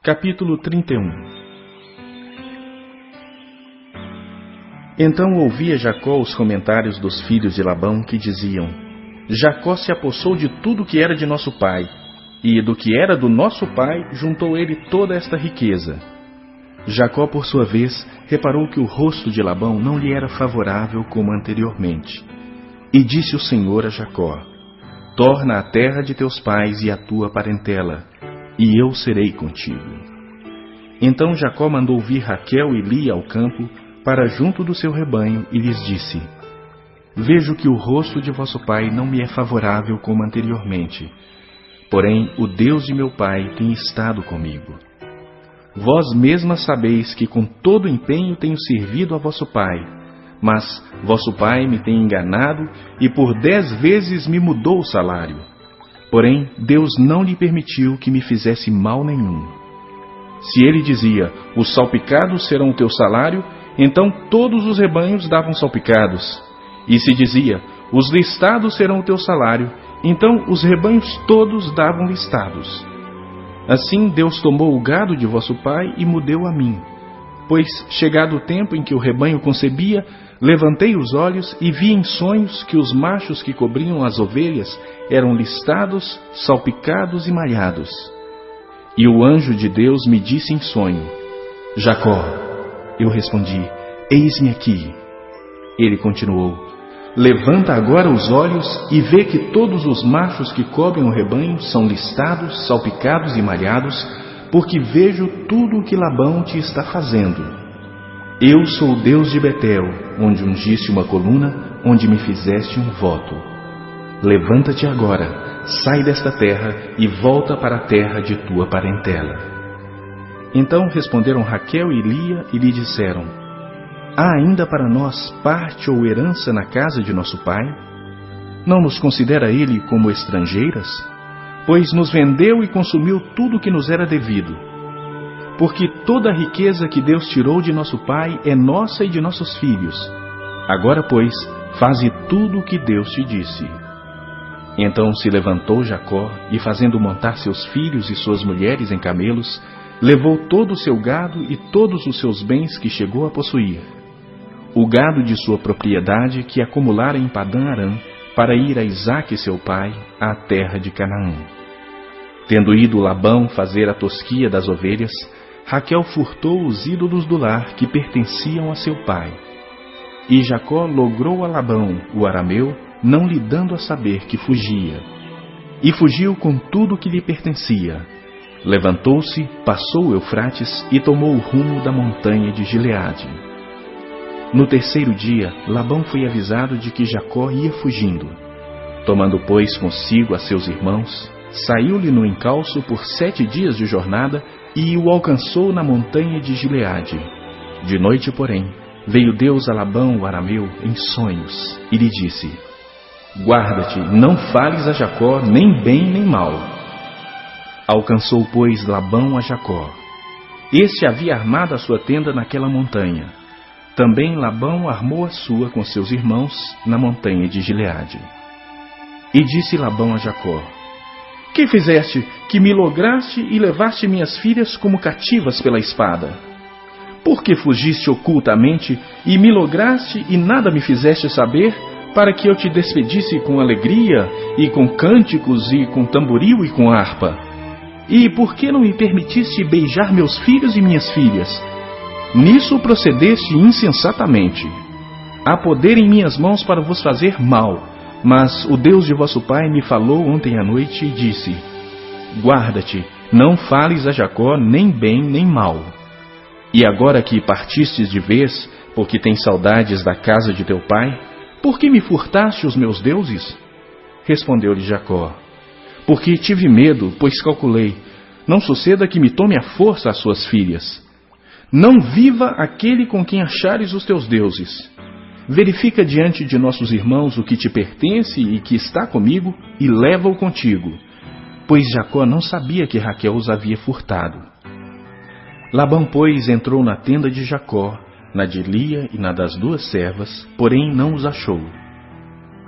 Capítulo 31. Então ouvia Jacó os comentários dos filhos de Labão, que diziam: Jacó se apossou de tudo que era de nosso pai, e do que era do nosso pai juntou ele toda esta riqueza. Jacó, por sua vez, reparou que o rosto de Labão não lhe era favorável como anteriormente. E disse o Senhor a Jacó: Torna à terra de teus pais e à tua parentela, e eu serei contigo. Então Jacó mandou vir Raquel e Lia ao campo, para junto do seu rebanho, e lhes disse: Vejo que o rosto de vosso pai não me é favorável como anteriormente, porém o Deus de meu pai tem estado comigo. Vós mesmas sabeis que com todo empenho tenho servido a vosso pai, mas vosso pai me tem enganado e por 10 vezes me mudou o salário. Porém, Deus não lhe permitiu que me fizesse mal nenhum. Se ele dizia: os salpicados serão o teu salário, então todos os rebanhos davam salpicados. E se dizia: os listados serão o teu salário, então os rebanhos todos davam listados. Assim Deus tomou o gado de vosso pai e me deu a mim. Pois, chegado o tempo em que o rebanho concebia, levantei os olhos e vi em sonhos que os machos que cobriam as ovelhas eram listados, salpicados e malhados. E o anjo de Deus me disse em sonho: Jacó. Eu respondi: Eis-me aqui. Ele continuou: Levanta agora os olhos e vê que todos os machos que cobrem o rebanho são listados, salpicados e malhados, porque vejo tudo o que Labão te está fazendo. Eu sou o Deus de Betel, onde ungiste uma coluna, onde me fizeste um voto. Levanta-te agora, sai desta terra e volta para a terra de tua parentela. Então responderam Raquel e Lia e lhe disseram: Há ainda para nós parte ou herança na casa de nosso pai? Não nos considera ele como estrangeiras? Pois nos vendeu e consumiu tudo o que nos era devido. Porque toda a riqueza que Deus tirou de nosso pai é nossa e de nossos filhos. Agora, pois, faze tudo o que Deus te disse. Então se levantou Jacó, e fazendo montar seus filhos e suas mulheres em camelos, levou todo o seu gado e todos os seus bens que chegou a possuir. O gado de sua propriedade que acumulara em Padã-Arã, para ir a Isaque seu pai, à terra de Canaã. Tendo ido Labão fazer a tosquia das ovelhas, Raquel furtou os ídolos do lar que pertenciam a seu pai. E Jacó logrou a Labão, o arameu, não lhe dando a saber que fugia. E fugiu com tudo o que lhe pertencia. Levantou-se, passou o Eufrates e tomou o rumo da montanha de Gileade. No terceiro dia, Labão foi avisado de que Jacó ia fugindo. Tomando, pois, consigo a seus irmãos, saiu-lhe no encalço por 7 dias de jornada e o alcançou na montanha de Gileade. De noite, porém, veio Deus a Labão, o arameu, em sonhos, e lhe disse: Guarda-te, não fales a Jacó nem bem nem mal. Alcançou, pois, Labão a Jacó. Este havia armado a sua tenda naquela montanha. Também Labão armou a sua com seus irmãos na montanha de Gileade. E disse Labão a Jacó: Que fizeste, que me lograste e levaste minhas filhas como cativas pela espada? Por que fugiste ocultamente e me lograste e nada me fizeste saber, para que eu te despedisse com alegria, e com cânticos, e com tamboril e com harpa? E por que não me permitiste beijar meus filhos e minhas filhas? Nisso procedeste insensatamente. Há poder em minhas mãos para vos fazer mal, mas o Deus de vosso pai me falou ontem à noite e disse: Guarda-te, não fales a Jacó nem bem nem mal. E agora que partistes de vez, porque tens saudades da casa de teu pai, por que me furtaste os meus deuses? Respondeu-lhe Jacó: Porque tive medo, pois calculei, não suceda que me tome à força as suas filhas. Não viva aquele com quem achares os teus deuses. Verifica diante de nossos irmãos o que te pertence e que está comigo, e leva-o contigo. Pois Jacó não sabia que Raquel os havia furtado. Labão, pois, entrou na tenda de Jacó, na de Lia e na das 2 servas, porém não os achou.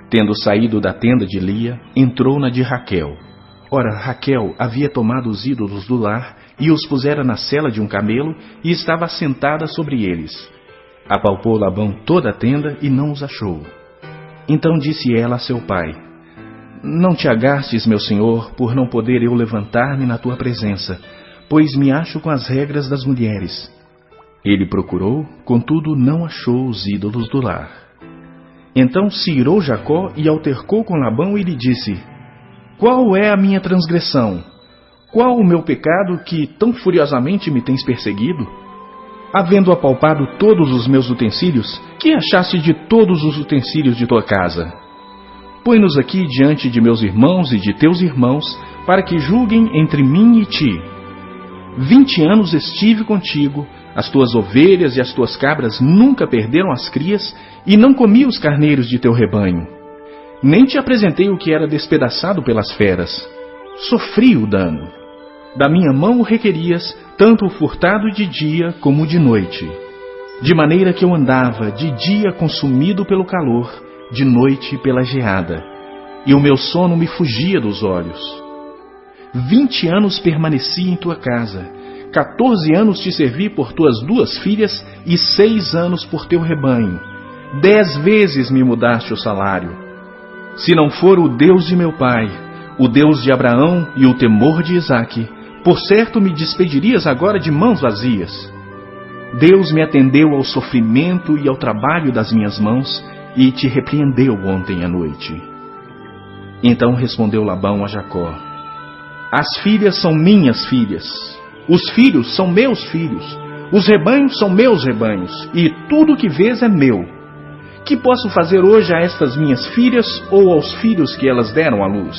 Tendo saído da tenda de Lia, entrou na de Raquel. Ora, Raquel havia tomado os ídolos do lar e os pusera na sela de um camelo e estava assentada sobre eles. Apalpou Labão toda a tenda e não os achou. Então disse ela a seu pai: Não te agastes, meu senhor, por não poder eu levantar-me na tua presença, pois me acho com as regras das mulheres. Ele procurou, contudo não achou os ídolos do lar. Então se irou Jacó e altercou com Labão e lhe disse: Qual é a minha transgressão? Qual o meu pecado que tão furiosamente me tens perseguido? Havendo apalpado todos os meus utensílios, que achaste de todos os utensílios de tua casa? Põe-nos aqui diante de meus irmãos e de teus irmãos, para que julguem entre mim e ti. 20 anos estive contigo, as tuas ovelhas e as tuas cabras nunca perderam as crias, e não comi os carneiros de teu rebanho. Nem te apresentei o que era despedaçado pelas feras. Sofri o dano. Da minha mão o requerias, tanto o furtado de dia como de noite. De maneira que eu andava de dia consumido pelo calor, de noite pela geada, e o meu sono me fugia dos olhos. 20 anos permaneci em tua casa, 14 anos te servi por tuas 2 filhas e 6 anos por teu rebanho. 10 vezes me mudaste o salário. Se não for o Deus de meu pai, o Deus de Abraão e o temor de Isaque, por certo me despedirias agora de mãos vazias. Deus me atendeu ao sofrimento e ao trabalho das minhas mãos, e te repreendeu ontem à noite. Então respondeu Labão a Jacó: As filhas são minhas filhas, os filhos são meus filhos, os rebanhos são meus rebanhos, e tudo o que vês é meu. Que posso fazer hoje a estas minhas filhas ou aos filhos que elas deram à luz?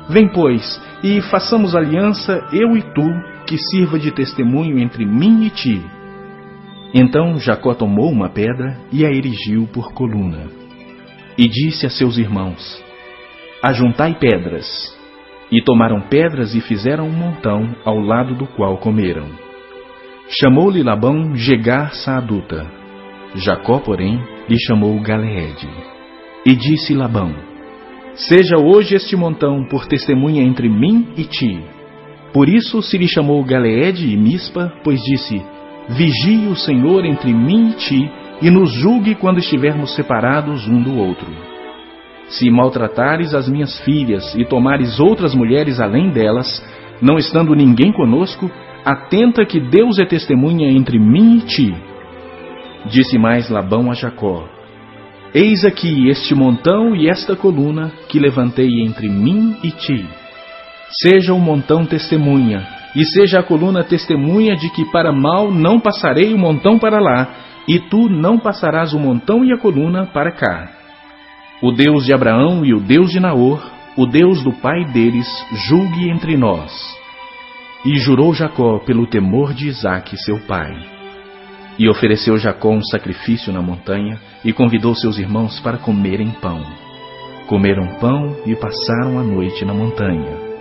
Vem, pois, e façamos aliança, eu e tu, que sirva de testemunho entre mim e ti. Então Jacó tomou uma pedra e a erigiu por coluna. E disse a seus irmãos: Ajuntai pedras. E tomaram pedras e fizeram um montão, ao lado do qual comeram. Chamou-lhe Labão Jegar Saaduta. Jacó, porém, lhe chamou Galeede. E disse Labão: Seja hoje este montão por testemunha entre mim e ti. Por isso se lhe chamou Galeede e Mispa, pois disse: Vigie o Senhor entre mim e ti, e nos julgue quando estivermos separados um do outro. Se maltratares as minhas filhas e tomares outras mulheres além delas, não estando ninguém conosco, atenta que Deus é testemunha entre mim e ti. Disse mais Labão a Jacó: Eis aqui este montão e esta coluna que levantei entre mim e ti. Seja o montão testemunha, e seja a coluna testemunha de que para mal não passarei o montão para lá, e tu não passarás o montão e a coluna para cá. O Deus de Abraão e o Deus de Naor, o Deus do pai deles, julgue entre nós. E jurou Jacó pelo temor de Isaque, seu pai. E ofereceu Jacó um sacrifício na montanha, e convidou seus irmãos para comerem pão. Comeram pão e passaram a noite na montanha.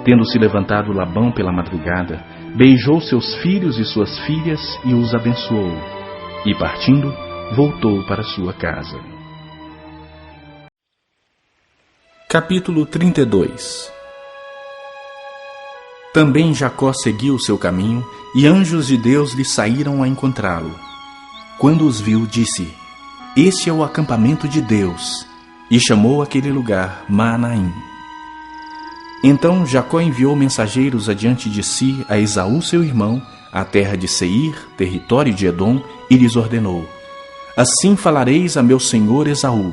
Tendo-se levantado Labão pela madrugada, beijou seus filhos e suas filhas e os abençoou. E partindo, voltou para sua casa. Capítulo 32. Também Jacó seguiu o seu caminho, e anjos de Deus lhe saíram a encontrá-lo. Quando os viu, disse: Este é o acampamento de Deus, e chamou aquele lugar Maanaim. Então Jacó enviou mensageiros adiante de si a Esaú seu irmão, à terra de Seir, território de Edom, e lhes ordenou: Assim falareis a meu senhor Esaú: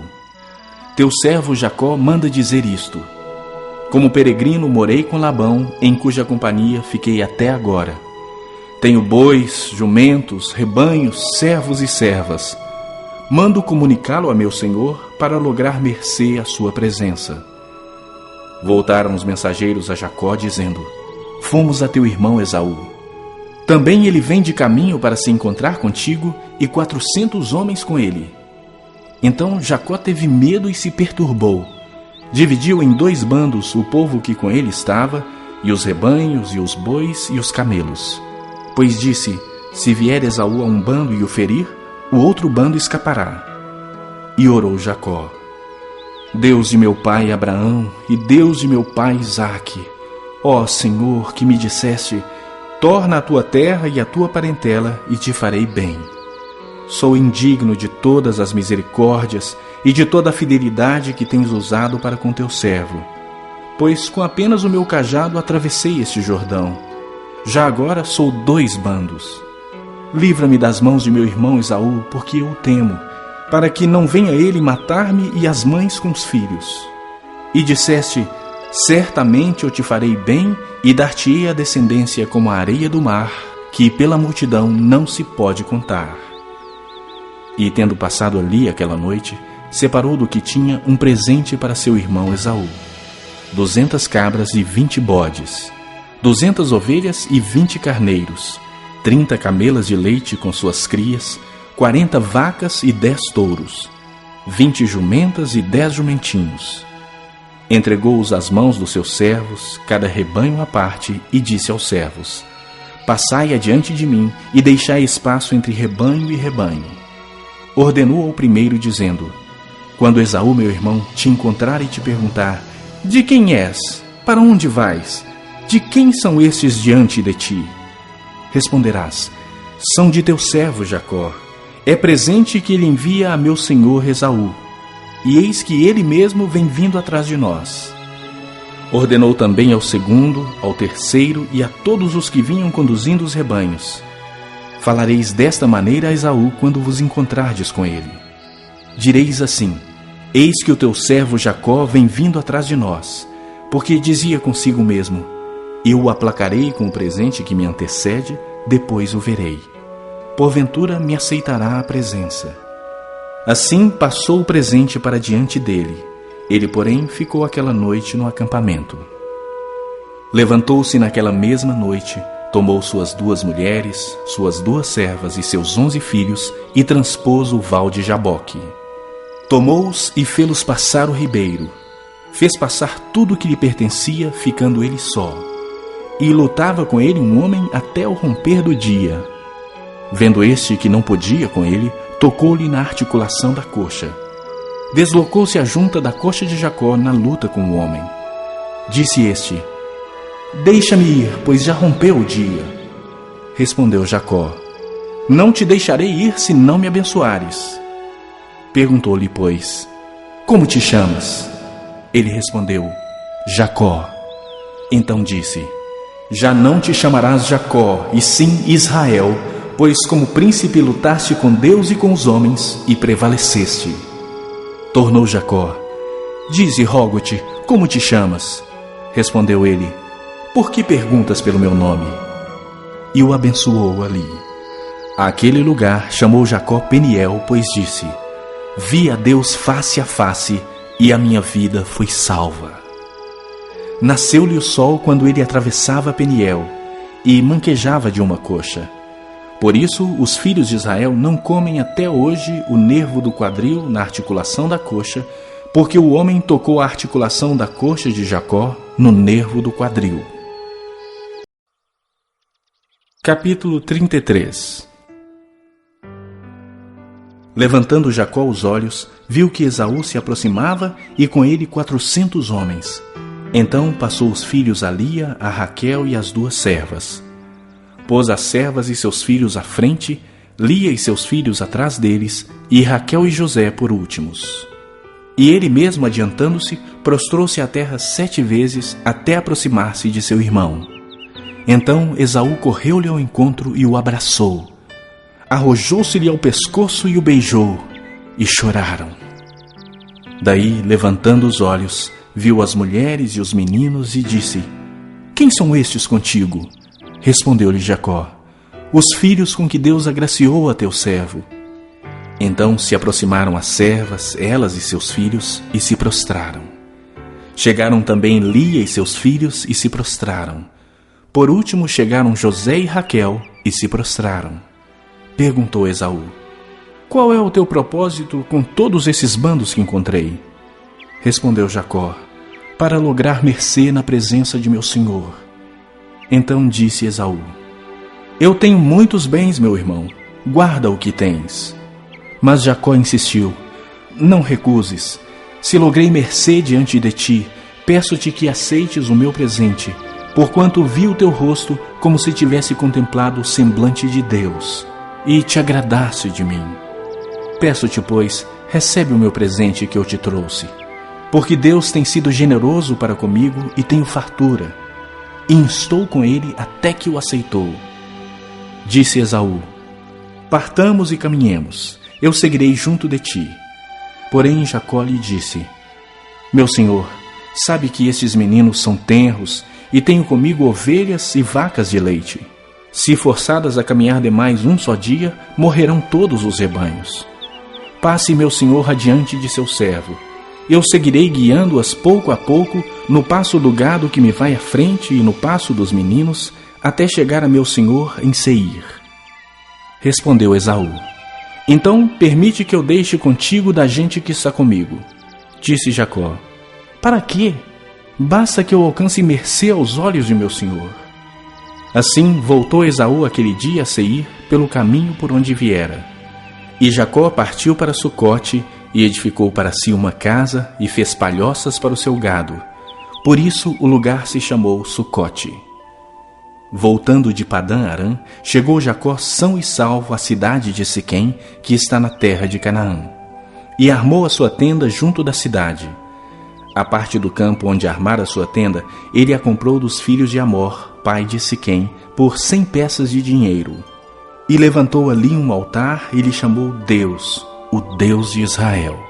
Teu servo Jacó manda dizer isto: Como peregrino morei com Labão, em cuja companhia fiquei até agora. Tenho bois, jumentos, rebanhos, servos e servas. Mando comunicá-lo a meu senhor para lograr mercê à sua presença. Voltaram os mensageiros a Jacó, dizendo: Fomos a teu irmão Esaú. Também ele vem de caminho para se encontrar contigo, e 400 homens com ele. Então Jacó teve medo e se perturbou. Dividiu em 2 bandos o povo que com ele estava, e os rebanhos, e os bois, e os camelos. Pois disse: Se vier Esaú a um bando e o ferir, o outro bando escapará. E orou Jacó: Deus de meu pai Abraão e Deus de meu pai Isaque, ó Senhor, que me disseste: torna a tua terra e a tua parentela, e te farei bem. Sou indigno de todas as misericórdias e de toda a fidelidade que tens usado para com teu servo, pois com apenas o meu cajado atravessei este Jordão. Já agora sou 2 bandos. Livra-me das mãos de meu irmão Esaú, porque eu o temo, para que não venha ele matar-me e as mães com os filhos. E disseste: certamente eu te farei bem e dar-te-ei a descendência como a areia do mar, que pela multidão não se pode contar. E tendo passado ali aquela noite, separou do que tinha um presente para seu irmão Esaú: 200 cabras e 20 bodes, 200 ovelhas e 20 carneiros, 30 camelas de leite com suas crias, 40 vacas e 10 touros, 20 jumentas e 10 jumentinhos. Entregou-os às mãos dos seus servos, cada rebanho à parte, e disse aos servos: passai adiante de mim e deixai espaço entre rebanho e rebanho. Ordenou ao primeiro, dizendo: quando Esaú, meu irmão, te encontrar e te perguntar: de quem és? Para onde vais? De quem são estes diante de ti? Responderás: são de teu servo Jacó. É presente que ele envia a meu senhor Esaú, e eis que ele mesmo vem vindo atrás de nós. Ordenou também ao segundo, ao terceiro e a todos os que vinham conduzindo os rebanhos: falareis desta maneira a Esaú quando vos encontrardes com ele. Direis assim: eis que o teu servo Jacó vem vindo atrás de nós, porque dizia consigo mesmo: eu o aplacarei com o presente que me antecede, depois o verei. Porventura me aceitará a presença. Assim passou o presente para diante dele. Ele, porém, ficou aquela noite no acampamento. Levantou-se naquela mesma noite, tomou suas 2 mulheres, suas 2 servas e seus 11 filhos, e transpôs o val de Jaboque. Tomou-os e fê-los passar o ribeiro. Fez passar tudo o que lhe pertencia, ficando ele só. E lutava com ele um homem até o romper do dia. Vendo este que não podia com ele, tocou-lhe na articulação da coxa. Deslocou-se a junta da coxa de Jacó na luta com o homem. Disse este: deixa-me ir, pois já rompeu o dia. Respondeu Jacó: não te deixarei ir se não me abençoares. Perguntou-lhe, pois: como te chamas? Ele respondeu: Jacó. Então disse: já não te chamarás Jacó, e sim Israel, pois como príncipe lutaste com Deus e com os homens, e prevaleceste. Tornou Jacó: dize, rogo-te, como te chamas? Respondeu ele: por que perguntas pelo meu nome? E o abençoou ali. Àquele lugar chamou Jacó Peniel, pois disse: vi a Deus face a face, e a minha vida foi salva. Nasceu-lhe o sol quando ele atravessava Peniel, e manquejava de uma coxa. Por isso, os filhos de Israel não comem até hoje o nervo do quadril na articulação da coxa, porque o homem tocou a articulação da coxa de Jacó no nervo do quadril. Capítulo 33. Levantando Jacó os olhos, viu que Esaú se aproximava e com ele 400 homens. Então passou os filhos a Lia, a Raquel e as 2 servas. Pôs as servas e seus filhos à frente, Lia e seus filhos atrás deles, e Raquel e José por últimos. E ele mesmo, adiantando-se, prostrou-se à terra 7 vezes, até aproximar-se de seu irmão. Então Esaú correu-lhe ao encontro e o abraçou. Arrojou-se-lhe ao pescoço e o beijou, e choraram. Daí, levantando os olhos, viu as mulheres e os meninos e disse: quem são estes contigo? Respondeu-lhe Jacó: os filhos com que Deus agraciou a teu servo. Então se aproximaram as servas, elas e seus filhos, e se prostraram. Chegaram também Lia e seus filhos, e se prostraram. Por último chegaram José e Raquel, e se prostraram. Perguntou Esaú: qual é o teu propósito com todos esses bandos que encontrei? Respondeu Jacó: para lograr mercê na presença de meu senhor. Então disse Esaú: eu tenho muitos bens, meu irmão, guarda o que tens. Mas Jacó insistiu: não recuses, Se logrei mercê diante de ti, peço-te que aceites o meu presente, porquanto vi o teu rosto como se tivesse contemplado o semblante de Deus, e te agradasse de mim. Peço-te, pois, recebe o meu presente que eu te trouxe, porque Deus tem sido generoso para comigo e tenho fartura, e instou com ele até que o aceitou. Disse Esaú: partamos e caminhemos, eu seguirei junto de ti. Porém Jacó lhe disse: meu senhor, sabe que estes meninos são tenros, e tenho comigo ovelhas e vacas de leite. Se forçadas a caminhar demais um só dia, morrerão todos os rebanhos. Passe meu senhor adiante de seu servo. Eu seguirei guiando-as pouco a pouco, no passo do gado que me vai à frente e no passo dos meninos, até chegar a meu senhor em Seir. Respondeu Esaú: então permite que eu deixe contigo da gente que está comigo. Disse Jacó: para quê? Basta que eu alcance mercê aos olhos de meu senhor. Assim voltou Esaú aquele dia a Seir pelo caminho por onde viera. E Jacó partiu para Sucote e edificou para si uma casa e fez palhoças para o seu gado. Por isso o lugar se chamou Sucote. Voltando de Padã-Arã, chegou Jacó são e salvo à cidade de Siquém, que está na terra de Canaã, e armou a sua tenda junto da cidade. A parte do campo onde armara sua tenda, ele a comprou dos filhos de Amor, pai de Siquém, por 100 peças de dinheiro. E levantou ali um altar e lhe chamou Deus, o Deus de Israel.